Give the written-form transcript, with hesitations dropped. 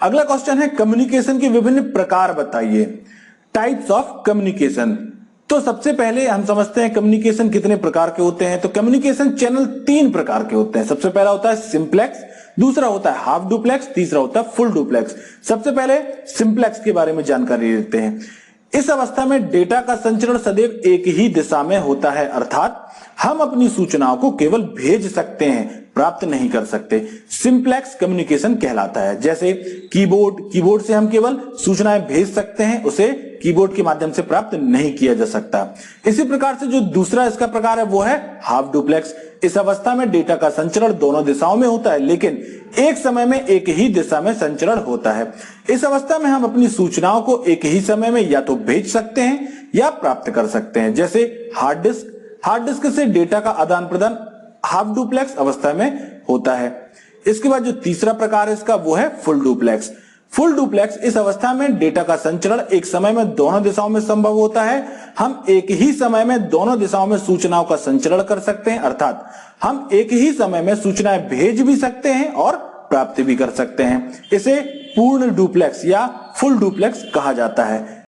अगला क्वेश्चन है कम्युनिकेशन के विभिन्न प्रकार बताइए। Types of communication. तो सबसे पहले हम समझते हैं कम्युनिकेशन कितने प्रकार के होते हैं। तो कम्युनिकेशन चैनल 3 प्रकार के होते हैं। सबसे पहला होता है सिंप्लेक्स, दूसरा होता है हाफ डुप्लेक्स, तीसरा होता है फुल डुप्लेक्स। सबसे पहले सिंप्लेक्स के बारे में जानकारी लेते हैं। इस अवस्था में डेटा का संचरण सदैव एक ही दिशा में होता है, अर्थात हम अपनी सूचनाओं को केवल भेज सकते हैं, प्राप्त नहीं कर सकते। सिंप्लेक्स कम्युनिकेशन कहलाता है। जैसे कीबोर्ड से हम केवल सूचनाएं भेज सकते हैं, उसे कीबोर्ड के माध्यम से प्राप्त नहीं किया जा सकता। इसी प्रकार से जो दूसरा इसका प्रकार है वो है हाफ डुप्लेक्स। इस अवस्था में डेटा का संचरण दोनों दिशाओं में होता है, लेकिन एक समय में एक ही दिशा में संचरण होता है। इस अवस्था में हम अपनी सूचनाओं को एक ही समय में या तो भेज सकते हैं या प्राप्त कर सकते हैं। जैसे हार्ड डिस्क से डेटा का आदान प्रदान हाफ डुप्लेक्स अवस्था में होता है। इसके बाद जो तीसरा प्रकार है इसका वो है फुल डुप्लेक्स। फुल डुप्लेक्स इस अवस्था में डेटा का संचरण एक समय में दोनों दिशाओं में संभव होता है। हम एक ही समय में दोनों दिशाओं में सूचनाओं का संचरण कर सकते हैं, अर्थात हम एक ही समय में सूचनाएं भेज भी सकते हैं और प्राप्त भी कर सकते हैं। इसे पूर्ण डुप्लेक्स या फुल डुप्लेक्स कहा जाता है।